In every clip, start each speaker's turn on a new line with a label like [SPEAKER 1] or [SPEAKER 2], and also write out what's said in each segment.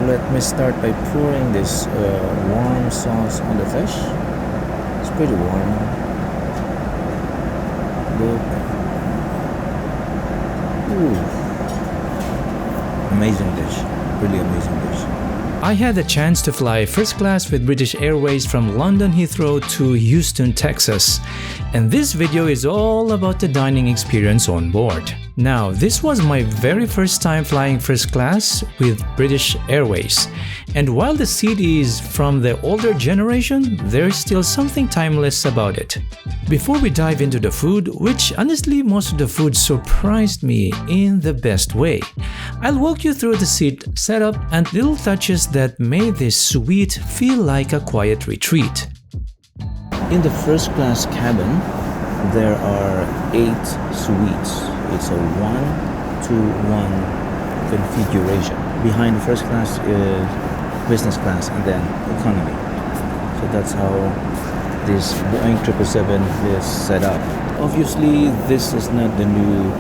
[SPEAKER 1] let me start by pouring this warm sauce on the fish. It's pretty warm. Look. Ooh. Amazing dish. Really amazing dish.
[SPEAKER 2] I had the chance to fly first class with British Airways from London Heathrow to Houston, Texas. And this video is all about the dining experience on board. Now, this was my very first time flying first class with British Airways. And while the seat is from the older generation, there's still something timeless about it. Before we dive into the food, which honestly most of the food surprised me in the best way, I'll walk you through the seat setup and little touches that made this suite feel like a quiet retreat.
[SPEAKER 1] In the first class cabin, there are 8 suites. It's a 1-to-1 configuration. Behind the first class is business class and then economy. So that's how this Boeing 777 is set up. Obviously, this is not the new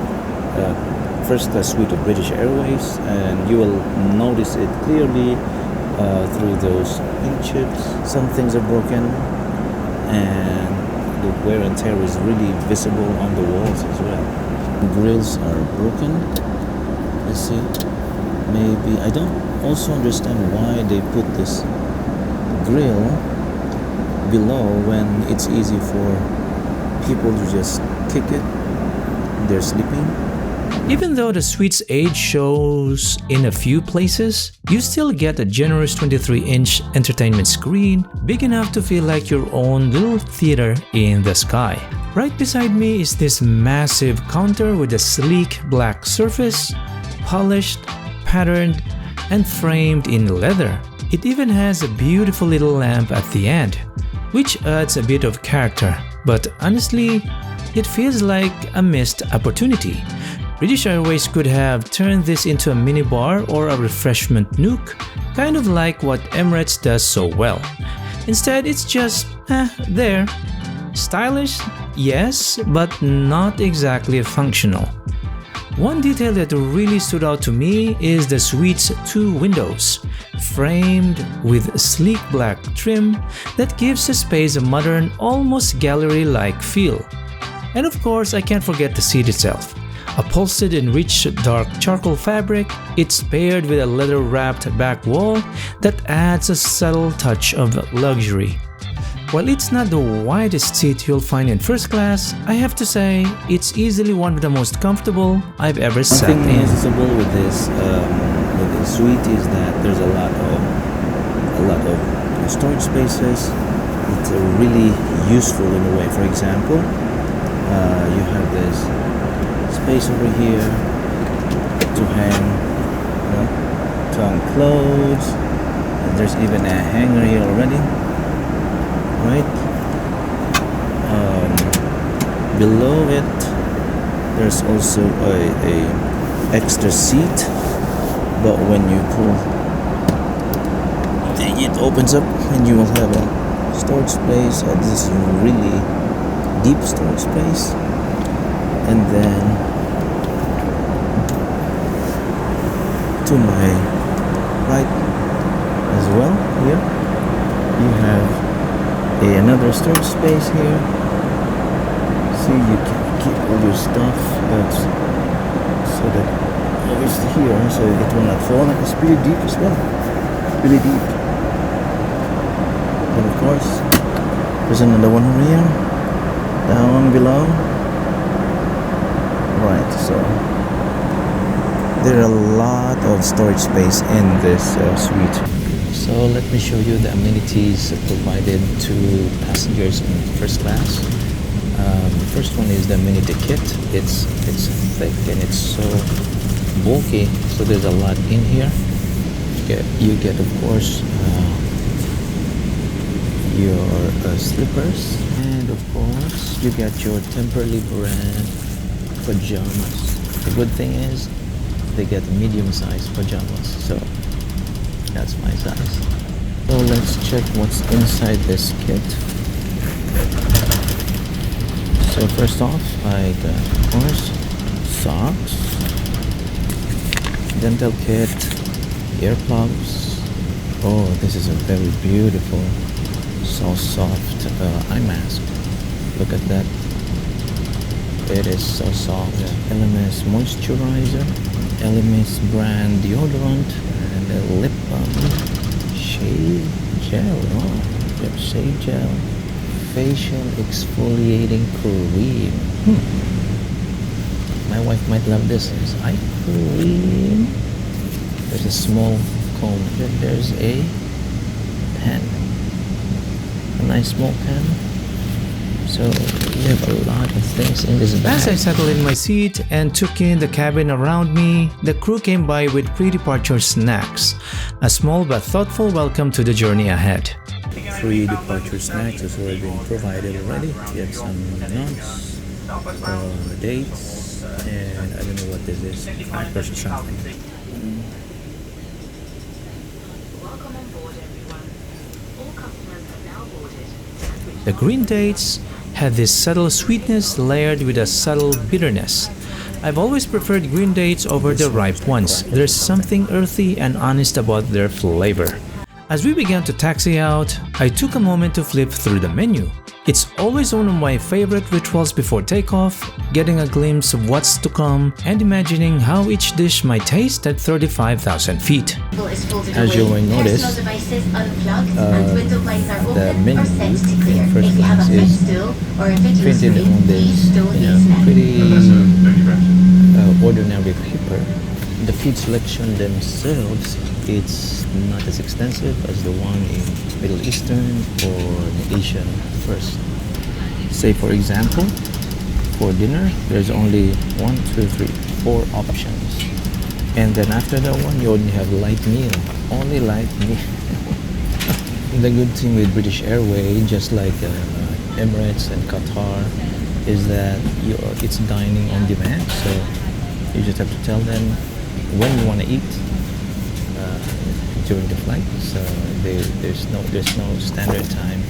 [SPEAKER 1] first class suite of British Airways, and you will notice it clearly through those pink chips. Some things are broken, and the wear and tear is really visible on the walls as well. The grills are broken. Let's see. Maybe I don't also understand why they put this grill below when it's easy for people to just kick it when they're sleeping.
[SPEAKER 2] Even though the suite's age shows in a few places, you still get a generous 23-inch entertainment screen, big enough to feel like your own little theater in the sky. Right beside me is this massive counter with a sleek black surface, polished, patterned, and framed in leather. It even has a beautiful little lamp at the end, which adds a bit of character, but honestly, it feels like a missed opportunity. British Airways could have turned this into a mini bar or a refreshment nook, kind of like what Emirates does so well. Instead, it's just, there. Stylish, yes, but not exactly functional. One detail that really stood out to me is the suite's 2 windows, framed with sleek black trim that gives the space a modern, almost gallery-like feel. And of course, I can't forget the seat itself. Upholstered in rich dark charcoal fabric, it's paired with a leather-wrapped back wall that adds a subtle touch of luxury. While it's not the widest seat you'll find in first class, I have to say it's easily one of the most comfortable I've ever sat in.
[SPEAKER 1] One thing noticeable with this suite is that there's a lot of storage spaces. It's really useful in a way. For example, you have this space over here to hang clothes. And there's even a hanger here already, right? Below it, there's also a extra seat, but when you pull, it opens up, and you will have a storage space. This is really deep storage space. And then to my right as well, here you have another storage space here. See, you can keep all your stuff. That's so that always here, so it will not fall. It's pretty deep as well, really deep. Then of course, there's another one over here, down below. Right, so there are a lot of storage space in this suite. So let me show you the amenities provided to passengers in first class. The first one is the amenity kit. It's thick and it's so bulky, so there's a lot in here. You get of course your slippers, and of course you get your Temperley brand pajamas. The good thing is they get medium-sized pajamas, so that's my size. So let's check what's inside this kit. So first off, I got, of course, socks, dental kit, earplugs, Oh, this is a very beautiful, so soft eye mask. Look at that. It is so soft. Elemis moisturizer, Elemis brand deodorant, and a lip balm, shave gel. Oh, yep, shave gel, facial exfoliating cream. My wife might love this. It's eye cream. There's a small comb. There's a pen. A nice small pen. So we have a lot of things in this bag.
[SPEAKER 2] As I settled in my seat and took in the cabin around me, the crew came by with pre-departure snacks. A small but thoughtful welcome to the journey ahead.
[SPEAKER 1] Pre-departure snacks has already been provided already. You have some nuts, dates, and I don't know what this is. Crackers or something.
[SPEAKER 3] Welcome on board, everyone. All customers have now boarded.
[SPEAKER 2] The green dates had this subtle sweetness layered with a subtle bitterness. I've always preferred green dates over the ripe ones. There's something earthy and honest about their flavor. As we began to taxi out, I took a moment to flip through the menu. It's always one of my favorite rituals before takeoff, getting a glimpse of what's to come and imagining how each dish might taste at 35,000 feet.
[SPEAKER 1] As you will notice, the menu in first class is printed on this pretty ordinary paper. The food selection themselves, it's not as extensive as the one in Middle Eastern or the Asian first. Say for example, for dinner, there's only 1, 2, 3, 4 options. And then after that one, you only have light meal. Only light meal. The good thing with British Airways, just like Emirates and Qatar, is that it's dining on demand. So you just have to tell them when you want to eat during the flight. So there's no standard time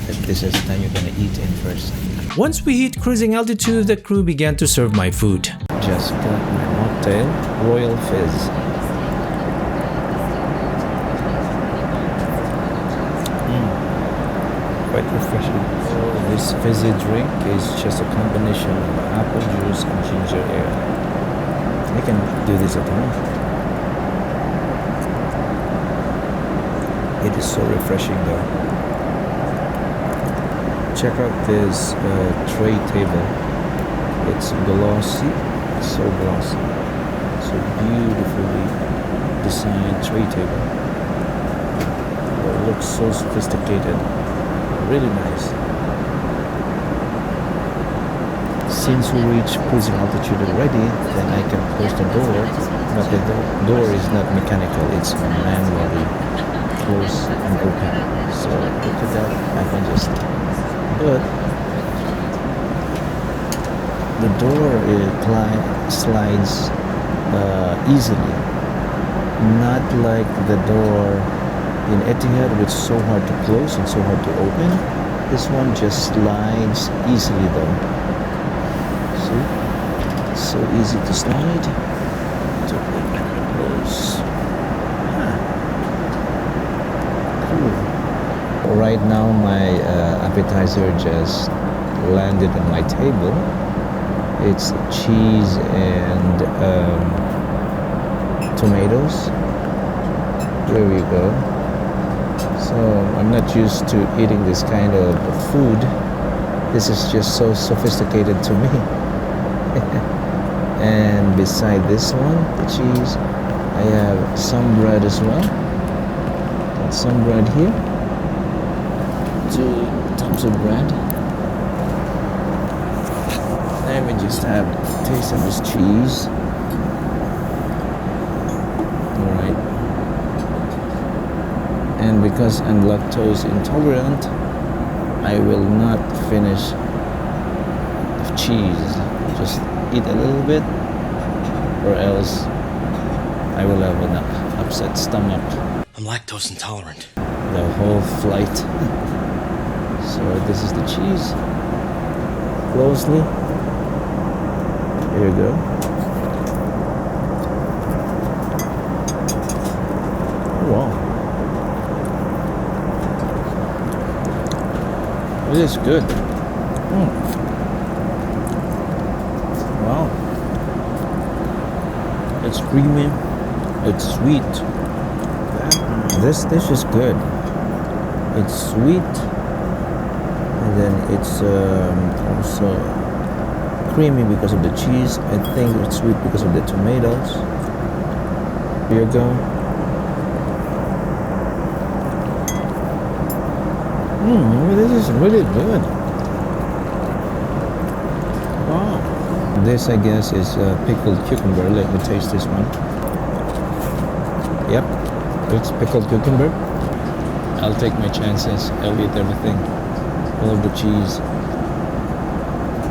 [SPEAKER 1] that this is the time you're going to eat in first.
[SPEAKER 2] Once we hit cruising altitude, the crew began to serve my food.
[SPEAKER 1] Just got my mocktail, Royal Fizz. Quite refreshing. This fizzy drink is just a combination of apple juice and ginger ale. I can do this at home. It is so refreshing though. Check out this tray table. It's glossy, so glossy. So beautifully designed tray table. It looks so sophisticated. Really nice. Since we reached cruising altitude already, then I can close the door, but the door is not mechanical, it's manually close and open. So look at that, I can just, but the door slides easily, not like the door in Etihad, which is so hard to close and so hard to open. This one just slides easily though. See? So easy to slide, to open and close. Cool. Right now my appetizer just landed on my table. It's cheese and tomatoes. There we go. So I'm not used to eating this kind of food. This is just so sophisticated to me. And beside this one, the cheese, I have some bread as well. Got some bread here. 2 tubs of bread. Let me just have a taste of this cheese. Alright. And because I'm lactose intolerant, I will not finish the cheese. Just eat a little bit, or else I will have an upset stomach.
[SPEAKER 4] I'm lactose intolerant.
[SPEAKER 1] The whole flight. So this is the cheese. Closely. Here you go. Wow. It is good. Wow. It's creamy. It's sweet. This dish is good. It's sweet. And then it's also creamy because of the cheese. I think it's sweet because of the tomatoes. Here you go. This is really good. Wow. This, I guess, is pickled cucumber. Let me taste this one. Yep, it's pickled cucumber. I'll take my chances. I'll eat everything. All of the cheese.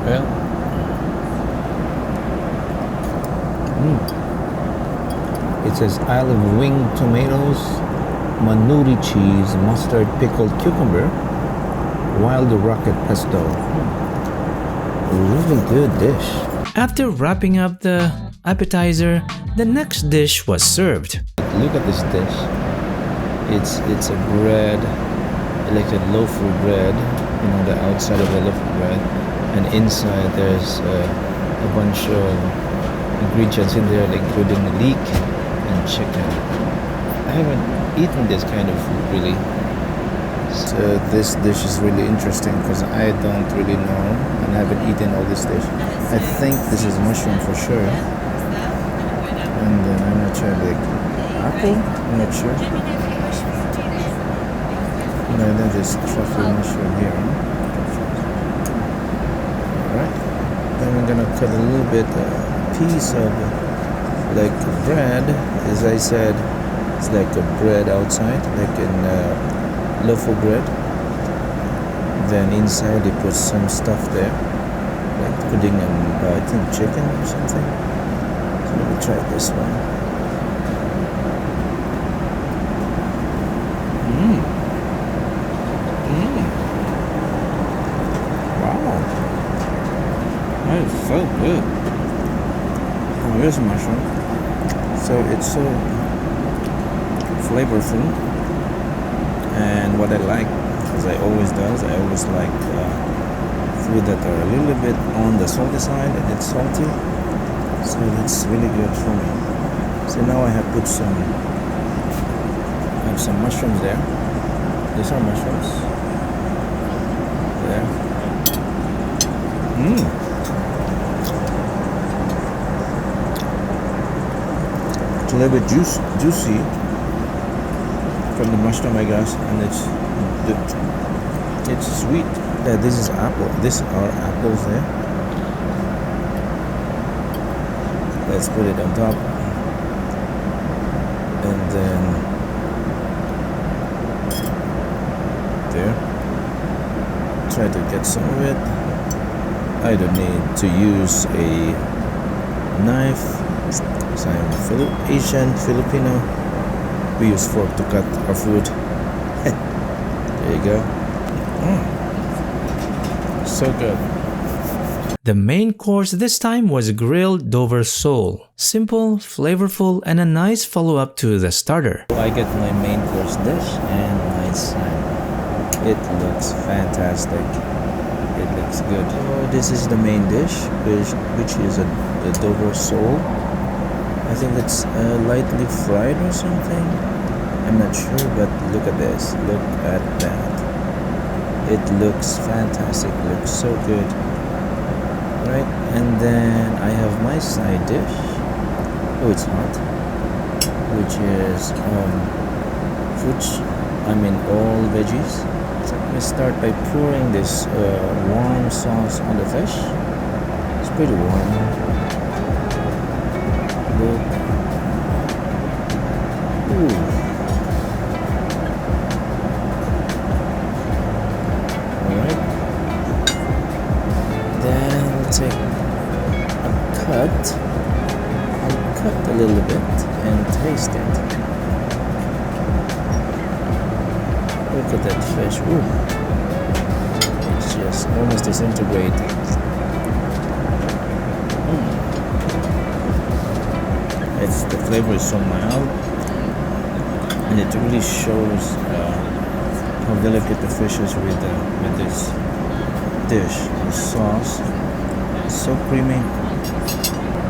[SPEAKER 1] Well. It says olive wing tomatoes, manuri cheese, mustard, pickled cucumber, wild rocket pesto. A really good dish.
[SPEAKER 2] After wrapping up the appetizer, the next dish was served.
[SPEAKER 1] Look at this dish. It's a bread, like a loaf of bread, you know, the outside of the loaf of bread, and inside there's a bunch of ingredients in there, like including leek and chicken. I haven't eaten this kind of food really. So this dish is really interesting because I don't really know and I haven't eaten all this dish. I think this is mushroom for sure. And then I'm not sure, like apple? I'm not sure. No, then there's truffle mushroom here. Alright. Then we're gonna cut a little bit piece of like bread. As I said, it's like a bread outside, like in loaf of bread. Then inside they put some stuff there, like pudding and I think chicken or something. So let me try this one. Wow, that is so good. Oh, here's mushroom. So it's so flavorful. And what I like, as I always like food that are a little bit on the salty side, and it's salty, so that's really good for me. So now I have put some mushrooms there. These are mushrooms there. It's a little bit juicy from the mushroom, I guess, and it's sweet. Yeah, this is apple. These are apples there. Let's put it on top, and then there. Try to get some of it. I don't need to use a knife. So I'm Asian Filipino. We use fork to cut our food. There you go. So good.
[SPEAKER 2] The main course this time was grilled Dover sole. Simple, flavorful, and a nice follow-up to the starter.
[SPEAKER 1] I get my main course dish and my side. It looks fantastic. It looks good. So this is the main dish, which is a Dover sole. I think it's lightly fried or something. I'm not sure, but look at this. Look at that. It looks fantastic. Looks so good. Right, and then I have my side dish. Oh, it's hot. Which is all veggies. So I'm gonna start by pouring this warm sauce on the fish. It's pretty warm. Look. Ooh. Alright. Then take a cut. I'll cut a little bit and taste it. Look at that fish. Ooh. It's just almost disintegrating. The flavor is so mild, and it really shows how delicate the fish is with this dish. The sauce is so creamy.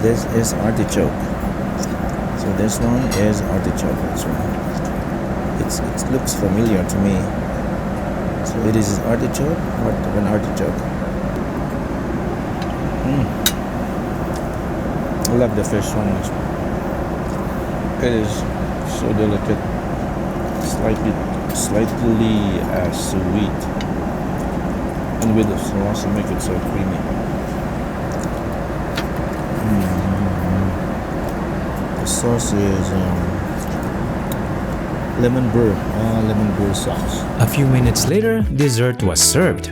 [SPEAKER 1] This is artichoke. So this one is artichoke as well. It looks familiar to me. So it is artichoke or an artichoke. I love the fish so much. It is so delicate, slightly sweet, and with the sauce, make it so creamy. The sauce is lemon burr sauce.
[SPEAKER 2] A few minutes later, dessert was served.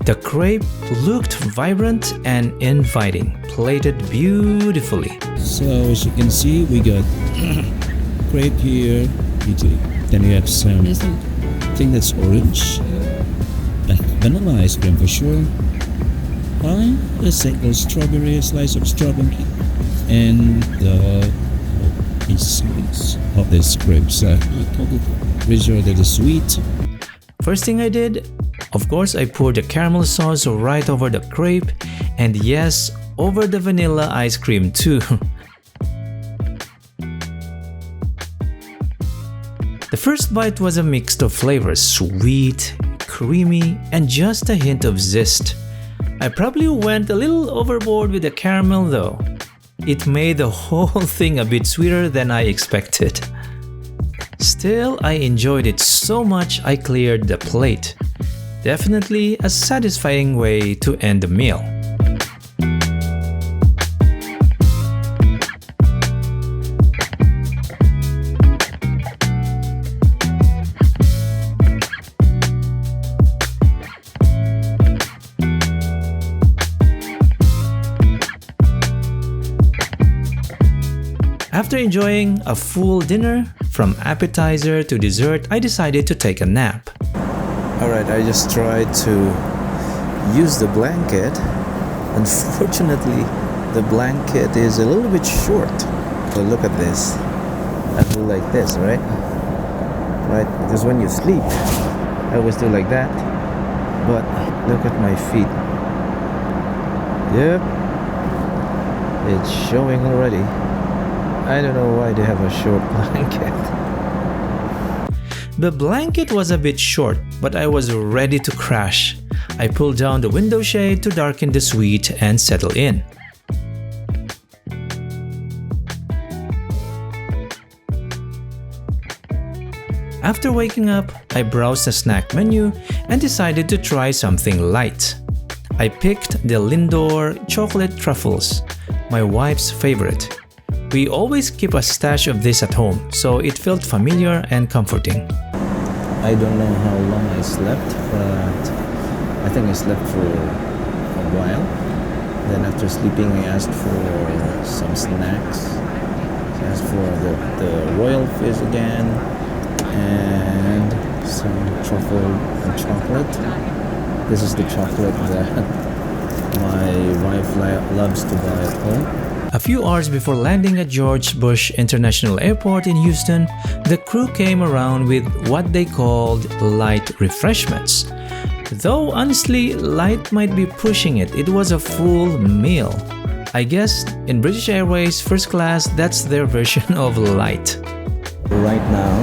[SPEAKER 2] The crepe looked vibrant and inviting, plated beautifully.
[SPEAKER 5] So as you can see, we got crepe here, Italy. Then we have some thing that's orange, vanilla ice cream for sure. A single strawberry, a slice of strawberry, and the essence of this crepe. So resort that is sweet.
[SPEAKER 2] First thing I did, of course, I poured the caramel sauce right over the crepe, and yes, over the vanilla ice cream too. The first bite was a mix of flavors, sweet, creamy, and just a hint of zest. I probably went a little overboard with the caramel though. It made the whole thing a bit sweeter than I expected. Still, I enjoyed it so much I cleared the plate. Definitely a satisfying way to end the meal. After enjoying a full dinner, from appetizer to dessert, I decided to take a nap.
[SPEAKER 1] Alright, I just tried to use the blanket. Unfortunately, the blanket is a little bit short. So look at this. I do like this, right? Right? Because when you sleep, I always do like that. But look at my feet. Yep. It's showing already. I don't know why they have a short blanket.
[SPEAKER 2] The blanket was a bit short, but I was ready to crash. I pulled down the window shade to darken the suite and settle in. After waking up, I browsed the snack menu and decided to try something light. I picked the Lindor chocolate truffles, my wife's favorite. We always keep a stash of this at home, so it felt familiar and comforting.
[SPEAKER 1] I don't know how long I slept, but I think I slept for a while. Then after sleeping, I asked for some snacks. I asked for the royal fish again and some truffle and chocolate. This is the chocolate that my wife loves to buy at home.
[SPEAKER 2] A few hours before landing at George Bush International Airport in Houston, the crew came around with what they called light refreshments. Though honestly, light might be pushing it, it was a full meal. I guess in British Airways first class, that's their version of light.
[SPEAKER 1] Right now,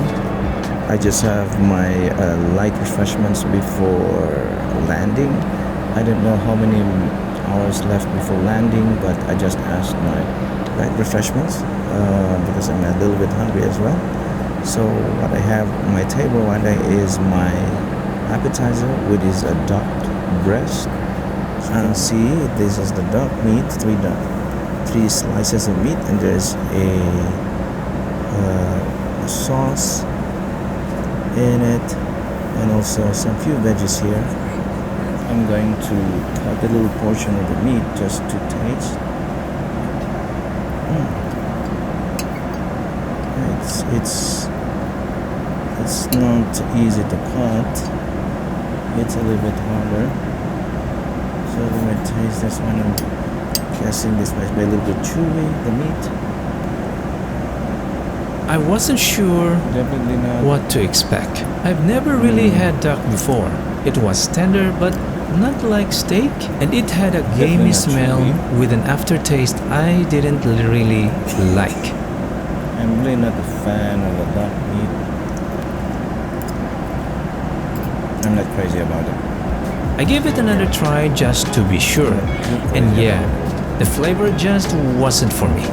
[SPEAKER 1] I just have my light refreshments before landing. I don't know how many hours left before landing, but I just asked my light refreshments because I'm a little bit hungry as well. So what I have on my table right now is my appetizer, which is a duck breast. And see, this is the duck meat, three slices of meat, and there's a sauce in it, and also some few veggies here. I'm going to cut a little portion of the meat just to taste. It's not easy to cut. It's a little bit harder. So let me taste this one. I'm guessing this might be a little bit chewy, the meat.
[SPEAKER 2] I wasn't sure
[SPEAKER 1] Definitely not.
[SPEAKER 2] what to expect. I've never really had duck before. It was tender but not like steak, and it had a gamey
[SPEAKER 1] not
[SPEAKER 2] smell
[SPEAKER 1] chewy.
[SPEAKER 2] with an aftertaste I didn't really like.
[SPEAKER 1] I'm really not a fan of the dark meat. I'm not crazy about it.
[SPEAKER 2] I gave it another try just to be sure, and yeah, the flavor just wasn't for me.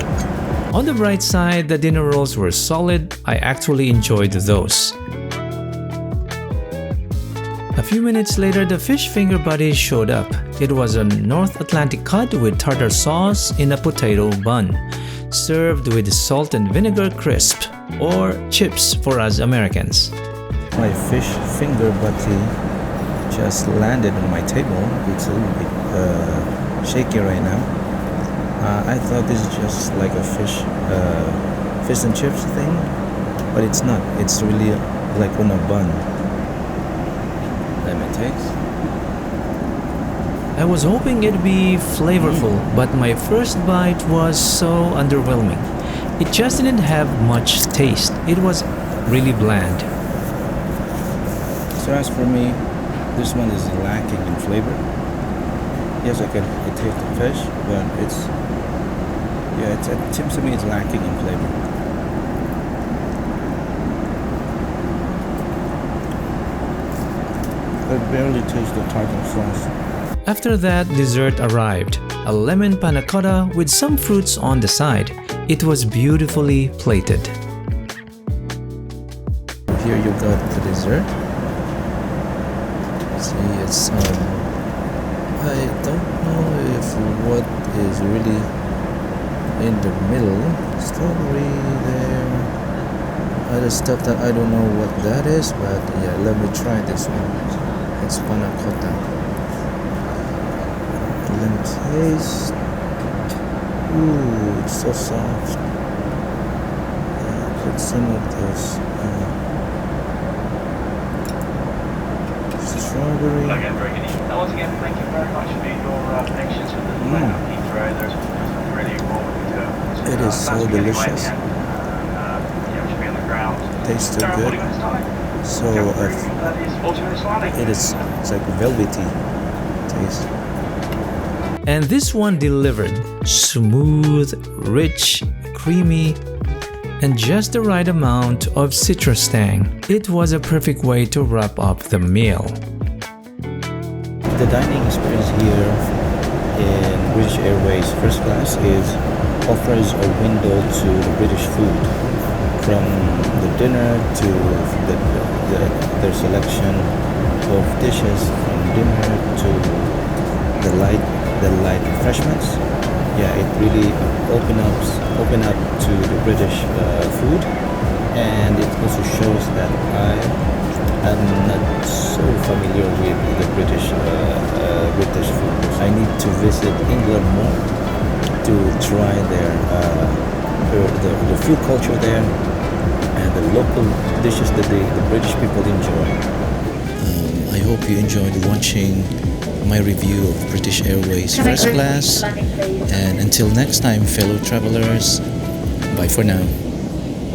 [SPEAKER 2] On the bright side, the dinner rolls were solid. I actually enjoyed those. A few minutes later, the fish finger buddies showed up. It was a North Atlantic cod with tartar sauce in a potato bun, served with salt and vinegar crisp, or chips for us Americans.
[SPEAKER 1] My fish finger butty just landed on my table. It's a little bit shaky right now. I thought this is just like a fish and chips thing, but it's not. It's really like on a bun. Let me taste.
[SPEAKER 2] I was hoping it'd be flavorful, but my first bite was so underwhelming. It just didn't have much taste. It was really bland.
[SPEAKER 1] So as for me, this one is lacking in flavor. Yes, I can taste the fish, but it seems to me it's lacking in flavor. I barely taste the tartar sauce.
[SPEAKER 2] After that, dessert arrived. A lemon panna cotta with some fruits on the side. It was beautifully plated.
[SPEAKER 1] Here you got the dessert. See, it's I don't know if what is really in the middle. Strawberry there. Other stuff that I don't know what that is, but yeah, let me try this one. It's panna cotta. Let me taste. Ooh, it's so soft. Put some of this strawberry.
[SPEAKER 6] Again, very good evening. Once again, thank you very much for your patience with the delay on Heathrow. There's nothing really wrong with it.
[SPEAKER 1] It is so delicious.
[SPEAKER 6] Yeah, we should be on the ground.
[SPEAKER 1] Tastes so good. So it's like velvety taste.
[SPEAKER 2] And this one delivered. Smooth, rich, creamy, and just the right amount of citrus tang. It was a perfect way to wrap up the meal.
[SPEAKER 1] The dining experience here in British Airways first class offers a window to the British food, from the dinner to their selection of dishes, from dinner to the light refreshments. Yeah, it really open up to the British food, and it also shows that I am not so familiar with the British food. I need to visit England more to try the food culture there and the local dishes that the British people enjoy. I hope you enjoyed watching my review of British Airways first class, and until next time, fellow travelers, bye for now.